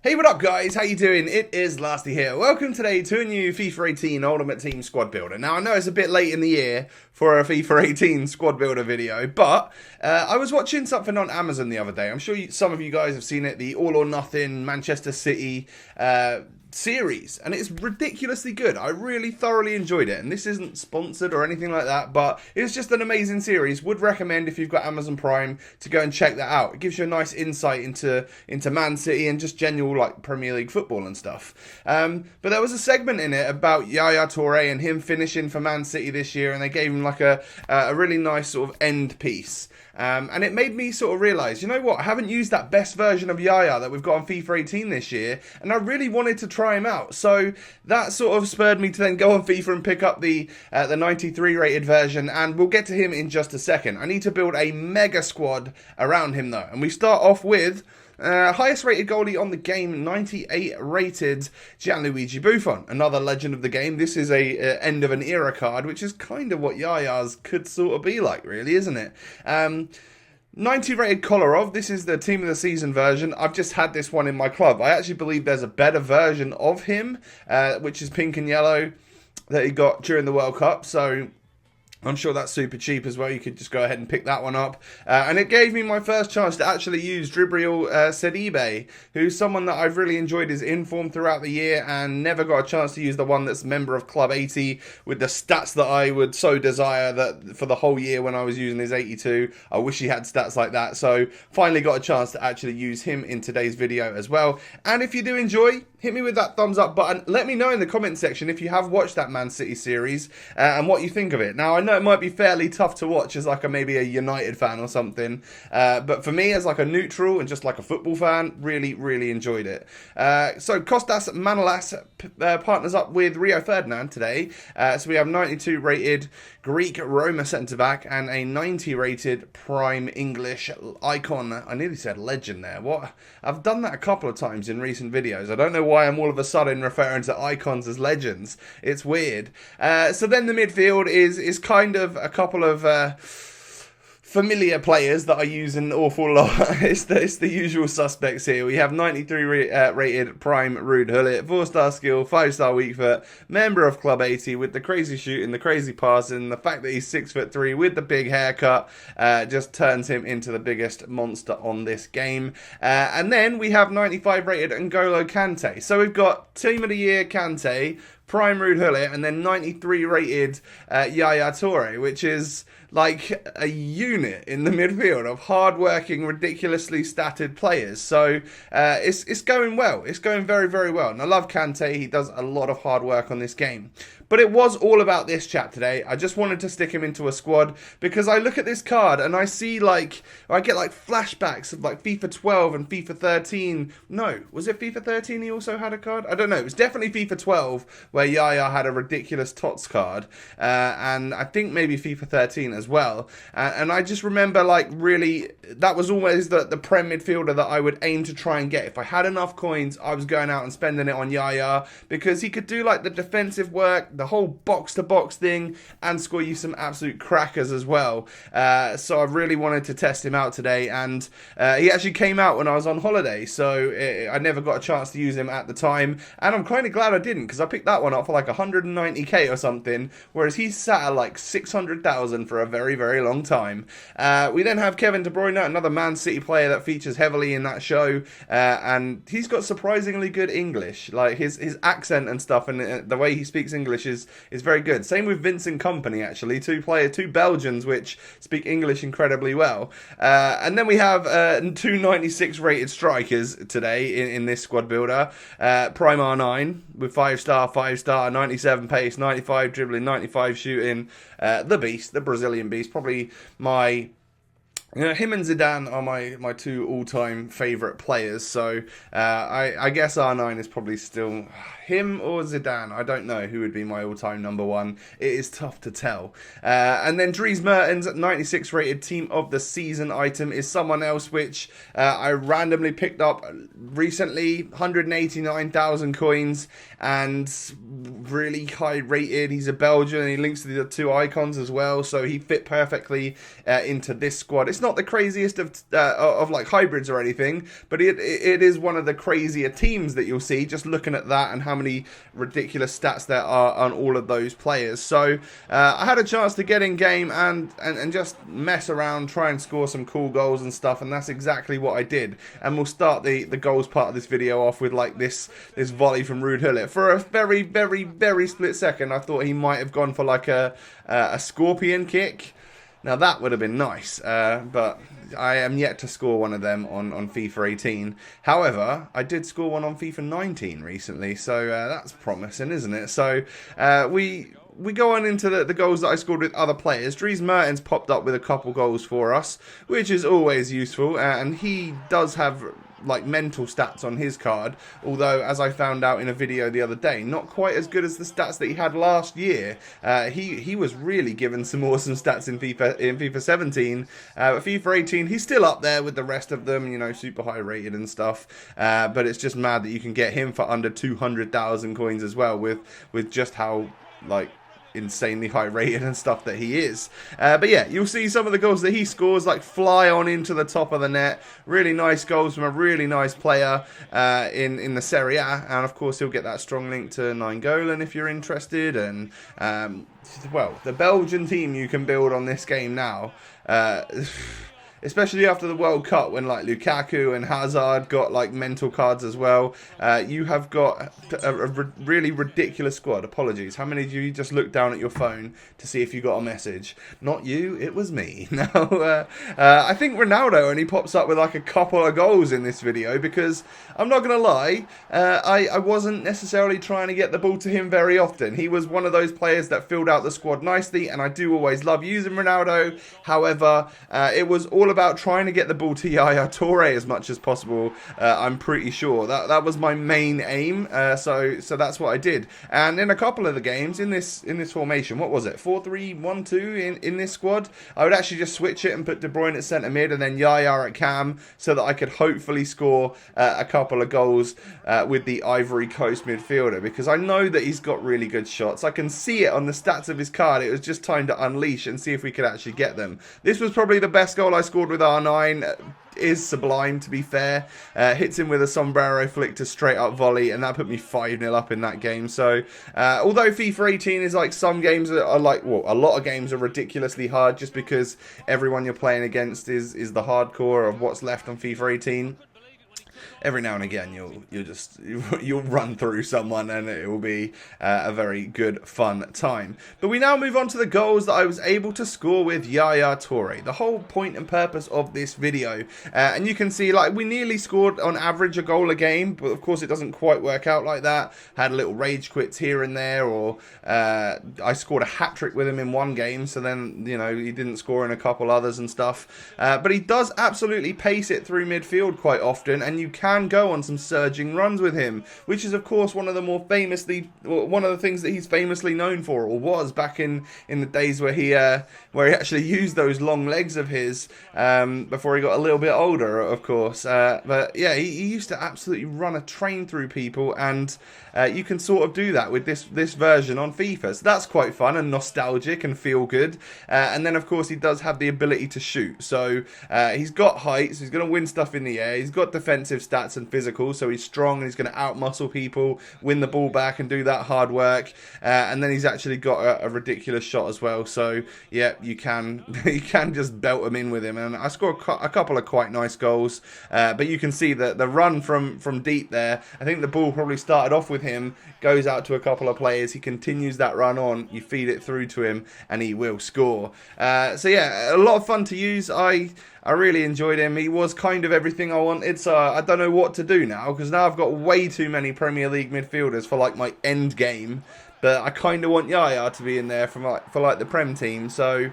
Hey, what up guys? How you doing? It is Lasty here. Welcome today to a new FIFA 18 Ultimate Team Squad Builder. Now, I know it's a bit late in the year for a FIFA 18 Squad Builder video, but I was watching something on Amazon the other day. I'm sure some of you guys have seen it, the All or Nothing Manchester City series, and it's ridiculously good. I really thoroughly enjoyed it, and this isn't sponsored or anything like that, but it's just an amazing series. Would recommend, if you've got Amazon Prime, to go and check that out. It gives you a nice insight into Man City and just general like Premier League football and stuff. But there was a segment in it about YAYA Touré and him finishing for Man City this year, and they gave him like a really nice sort of end piece. And it made me sort of realise, you know what, I haven't used that best version of YAYA that we've got on FIFA 18 this year, and I really wanted to try him out. So that sort of spurred me to then go on FIFA and pick up the 93 rated version, and we'll get to him in just a second. I need to build a mega squad around him though, and we start off with highest rated goalie on the game, 98 rated Gianluigi Buffon, another legend of the game. This is a end of an era card, which is kind of what Yaya's could sort of be like, really, isn't it? 90 rated Kolarov. This is the team of the season version. I've just had this one in my club. I actually believe there's a better version of him, which is pink and yellow, that he got during the World Cup. So I'm sure that's super cheap as well. You could just go ahead and pick that one up. And it gave me my first chance to actually use Dribriel Sidibe, who's someone that I've really enjoyed his inform throughout the year and never got a chance to use the one that's member of Club 80 with the stats that I would so desire that for the whole year when I was using his 82. I wish he had stats like that. So finally got a chance to actually use him in today's video as well. And if you do enjoy, hit me with that thumbs up button. Let me know in the comment section if you have watched that Man City series and what you think of it. Now, I know it might be fairly tough to watch as like maybe a United fan or something, but for me as like a neutral and just like a football fan, really enjoyed it. So Kostas Manolas partners up with Rio Ferdinand today. So we have 92 rated Greek Roma centre-back and a 90 rated prime English icon. I nearly said legend there. What? I've done that a couple of times in recent videos. I don't know why I'm all of a sudden referring to icons as legends. It's weird. So then the midfield is kind of a couple of familiar players that I use an awful lot. It's the usual suspects here. We have 93 rated prime Ruud Gullit, 4-star skill, 5-star weak foot, member of Club 80 with the crazy shooting, the crazy passing, the fact that he's 6'3" with the big haircut just turns him into the biggest monster on this game. And then we have 95 rated N'Golo Kante. So we've got Team of the Year Kante, prime Ruud Gullit, and then 93 rated YAYA Touré, which is like a unit in the midfield of hard-working, ridiculously statted players. So it's going well. It's going very well. And I love Kante. He does a lot of hard work on this game. But it was all about this chap today. I just wanted to stick him into a squad because I look at this card and I see like, I get like flashbacks of like FIFA 12 and FIFA 13. No, was it FIFA 13 he also had a card? I don't know. It was definitely FIFA 12 where Yaya had a ridiculous TOTS card. And I think maybe FIFA 13 as well. And I just remember like really, that was always the Prem midfielder that I would aim to try and get. If I had enough coins, I was going out and spending it on Yaya because he could do like the defensive work, the whole box-to-box thing, and score you some absolute crackers as well. So I really wanted to test him out today, and he actually came out when I was on holiday, so I never got a chance to use him at the time, and I'm kind of glad I didn't, because I picked that one up for like 190k or something, whereas he sat at like 600,000 for a very long time. We then have Kevin De Bruyne, another Man City player that features heavily in that show, and he's got surprisingly good English. Like his accent and stuff, and the way he speaks English is very good. Same with Vincent Kompany, actually. Two Belgians which speak English incredibly well. And then we have 296 rated strikers today in this squad builder. Prime R9 with 5-star, 97 pace, 95 dribbling, 95 shooting. The beast, the Brazilian beast. Probably my... You know, him and Zidane are my two all-time favourite players, so I guess R9 is probably still him or Zidane. I don't know who would be my all-time number one. It is tough to tell. And then Dries Mertens, 96 rated team of the season item, is someone else which I randomly picked up recently, 189,000 coins, and really high rated. He's a Belgian, and he links to the two icons as well, so he fit perfectly into this squad. It's it's not the craziest of like hybrids or anything, but it is one of the crazier teams that you'll see just looking at that and how many ridiculous stats there are on all of those players. So I had a chance to get in game and just mess around, try and score some cool goals and stuff, and that's exactly what I did. And we'll start the goals part of this video off with like this volley from Ruud Gullit. For a very, very, very split second, I thought he might have gone for like a scorpion kick. Now that would have been nice, but I am yet to score one of them on FIFA 18. However, I did score one on FIFA 19 recently, so that's promising, isn't it? So we go on into the goals that I scored with other players. Dries Mertens popped up with a couple goals for us, which is always useful, and he does have like mental stats on his card, although as I found out in a video the other day, not quite as good as the stats that he had last year. He was really given some awesome stats in FIFA 17, but FIFA 18 he's still up there with the rest of them, you know, super high rated and stuff, but it's just mad that you can get him for under 200,000 coins as well with just how like insanely high rated and stuff that he is. But yeah, you'll see some of the goals that he scores like fly on into the top of the net. Really nice goals from a really nice player in the Serie A, and of course he'll get that strong link to Nainggolan if you're interested. And well, the Belgian team you can build on this game now, especially after the World Cup when like Lukaku and Hazard got like mental cards as well. You have got a really ridiculous squad. Apologies. How many of you just looked down at your phone to see if you got a message? Not you, it was me. Now, I think Ronaldo only pops up with like a couple of goals in this video because I'm not going to lie, I wasn't necessarily trying to get the ball to him very often. He was one of those players that filled out the squad nicely, and I do always love using Ronaldo. However, it was all about trying to get the ball to YAYA Toure as much as possible. I'm pretty sure that was my main aim. So that's what I did. And in a couple of the games in this formation, what was it, 4-3-1-2 in this squad, I would actually just switch it and put De Bruyne at centre mid and then YAYA at cam, so that I could hopefully score a couple of goals with the Ivory Coast midfielder, because I know that he's got really good shots. I can see it on the stats of his card. It was just time to unleash and see if we could actually get them. This was probably the best goal I scored with R9. Is sublime, to be fair. Hits him with a sombrero flick to straight up volley, and that put me 5-0 up in that game. So although FIFA 18 is like, some games are like, well, a lot of games are ridiculously hard just because everyone you're playing against is the hardcore of what's left on FIFA 18. Every now and again you'll run through someone and it will be a very good fun time. But we now move on to the goals that I was able to score with YAYA Touré. The whole point and purpose of this video, and you can see like we nearly scored on average a goal a game, but of course it doesn't quite work out like that. Had a little rage quits here and there, or I scored a hat-trick with him in one game, so then, you know, he didn't score in a couple others and stuff. But he does absolutely pace it through midfield quite often, and you can go on some surging runs with him, which is of course one of the things that he's famously known for, or was back in the days where he actually used those long legs of his before he got a little bit older, of course. But yeah, he used to absolutely run a train through people, and you can sort of do that with this version on FIFA. So that's quite fun and nostalgic and feel good. And then of course he does have the ability to shoot. So he's got height, so he's going to win stuff in the air. He's got defensive stats and physical, so he's strong and he's going to outmuscle people, win the ball back and do that hard work. And then he's actually got a ridiculous shot as well. So yeah, you can just belt him in with him. And I scored a couple of quite nice goals. But you can see that the run from deep there, I think the ball probably started off with him, goes out to a couple of players, he continues that run on, you feed it through to him and he will score. So yeah, a lot of fun to use. I really enjoyed him. He was kind of everything I wanted, so I don't know what to do now, because now I've got way too many Premier League midfielders for like my end game, but I kind of want YAYA to be in there for the Prem team. So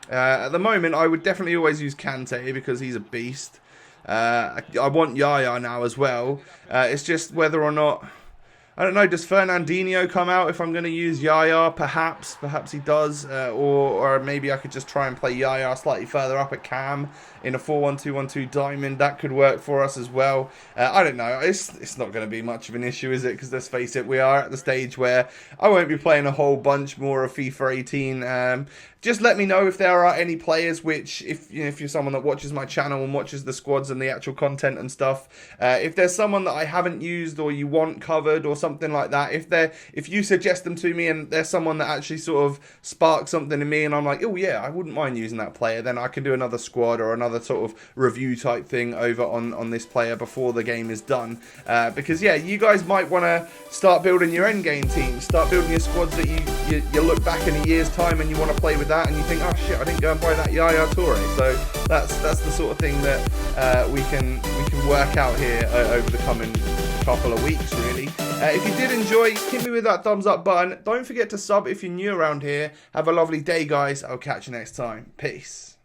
at the moment I would definitely always use Kante because he's a beast. I want YAYA now as well. It's just whether or not, I don't know, does Fernandinho come out if I'm going to use Yaya? Perhaps he does. Or maybe I could just try and play Yaya slightly further up at cam in a 4-1-2-1-2 diamond. That could work for us as well. I don't know. It's not going to be much of an issue, is it? Because let's face it, we are at the stage where I won't be playing a whole bunch more of FIFA 18. Just let me know if there are any players which, if you're someone that watches my channel and watches the squads and the actual content and stuff, if there's someone that I haven't used or you want covered or something like that, if you suggest them to me and there's someone that actually sort of sparks something in me and I'm like, oh yeah, I wouldn't mind using that player, then I can do another squad or another sort of review type thing over on this player before the game is done. Because yeah, you guys might want to start building your end game teams, start building your squads that you look back in a year's time and you want to play with that and you think, oh shit, I didn't go and buy that YAYA TOURE. So that's the sort of thing that we can work out here over the coming couple of weeks, really. If you did enjoy, hit me with that thumbs up button. Don't forget to sub if you're new around here. Have a lovely day, guys. I'll catch you next time. Peace.